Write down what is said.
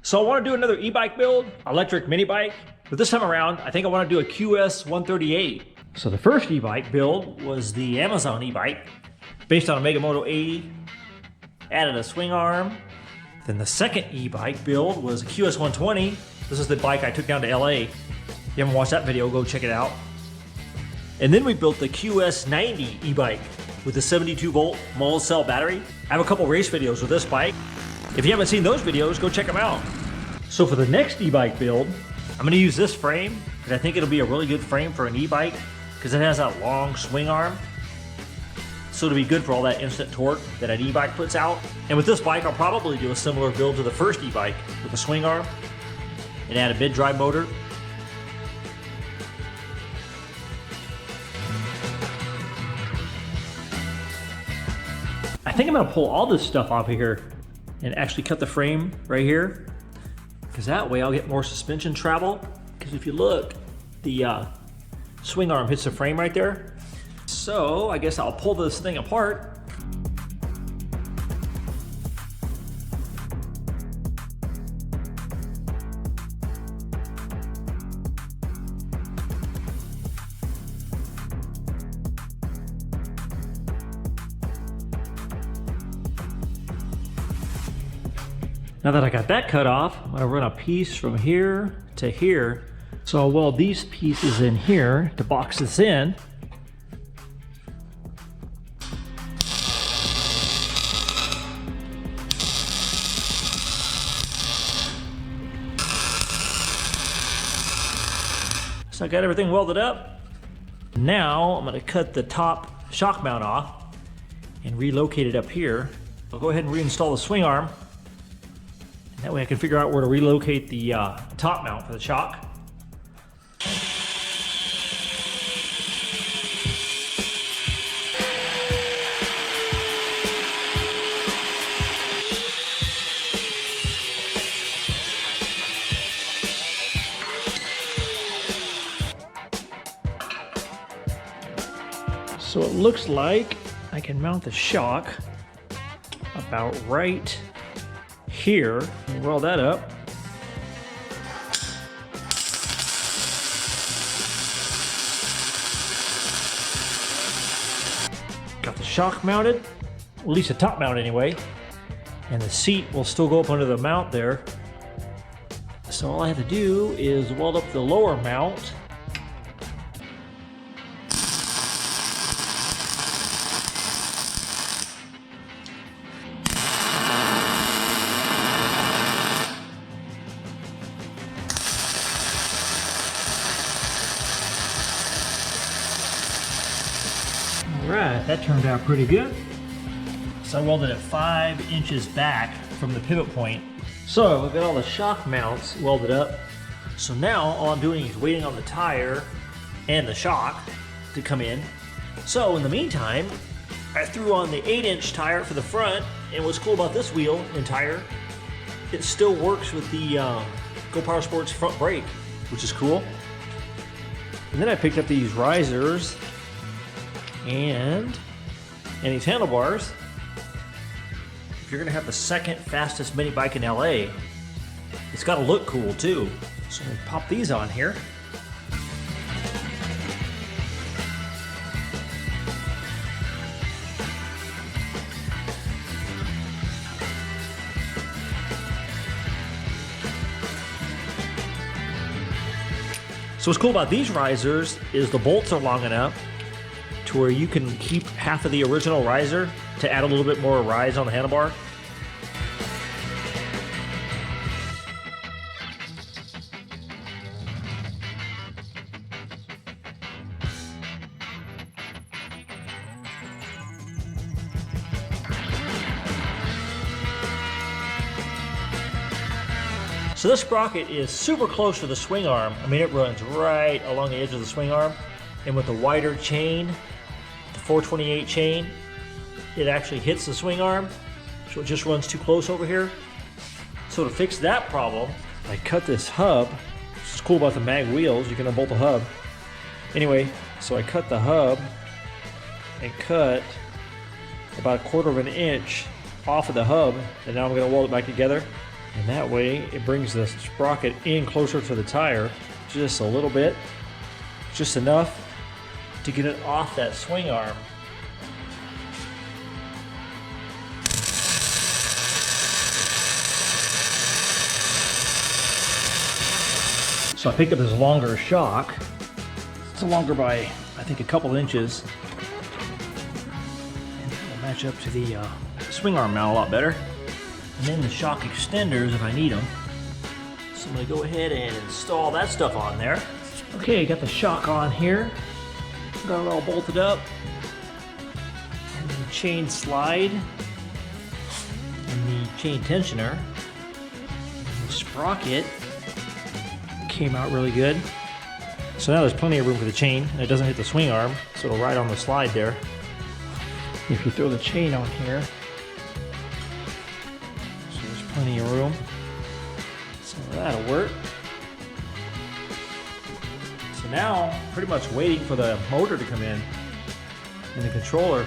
So I want to do another e-bike build, electric mini bike, but this time around, I think I want to do a QS138. So the first e-bike build was the Amazon e-bike, based on a Mega Moto 80, added a swing arm. Then the second e-bike build was a QS120. This is the bike I took down to LA. If you haven't watched that video, go check it out. And then we built the QS90 e-bike with a 72 volt mold cell battery. I have a couple race videos with this bike. If you haven't seen those videos, go check them out. So for the next e-bike build, I'm gonna use this frame because I think it'll be a really good frame for an e-bike because it has that long swing arm. So it'll be good for all that instant torque that an e-bike puts out. And with this bike, I'll probably do a similar build to the first e-bike with a swing arm and add a mid-drive motor. I think I'm gonna pull all this stuff off of here and actually cut the frame right here, because that way I'll get more suspension travel. Because if you look, the swing arm hits the frame right there. So I guess I'll pull this thing apart. Now that I got that cut off, I'm gonna run a piece from here to here. So I'll weld these pieces in here to box this in. So I got everything welded up. Now I'm gonna cut the top shock mount off and relocate it up here. I'll go ahead and reinstall the swing arm. That way I can figure out where to relocate the top mount for the shock. So it looks like I can mount the shock about right here and weld that up. Got the shock mounted, at least the top mount anyway, and the seat will still go up under the mount there. So all I have to do is weld up the lower mount. Alright, that turned out pretty good. So I welded it 5 inches back from the pivot point. So we've got all the shock mounts welded up. So now all I'm doing is waiting on the tire and the shock to come in. So in the meantime, I threw on the 8-inch tire for the front, and what's cool about this wheel and tire, it still works with the GoPowerSports front brake, which is cool. And then I picked up these risers and these handlebars. If you're gonna have the second fastest mini bike in LA, it's gotta look cool too. So I'm gonna pop these on here. So what's cool about these risers is the bolts are long enough to where you can keep half of the original riser to add a little bit more rise on the handlebar. So this sprocket is super close to the swing arm. I mean, it runs right along the edge of the swing arm. And with the wider chain, the 428 chain, it actually hits the swing arm. So it just runs too close over here. So to fix that problem, I cut this hub. What's cool about the mag wheels, you can unbolt the hub. Anyway, so I cut the hub and cut about 1/4 of an inch off of the hub, and now I'm going to weld it back together. And that way it brings the sprocket in closer to the tire just a little bit, just enough to get it off that swing arm. So I picked up this longer shock. It's longer by, I think, a couple inches. And it'll match up to the swing arm mount a lot better. And then the shock extenders if I need them. So I'm gonna go ahead and install that stuff on there. Okay, got the shock on here. Got it all bolted up. And the chain slide. And the chain tensioner. And the sprocket came out really good. So now there's plenty of room for the chain, and it doesn't hit the swing arm, so it'll ride on the slide there. If you throw the chain on here, so there's plenty of room. So that'll work. So now, pretty much waiting for the motor to come in and the controller.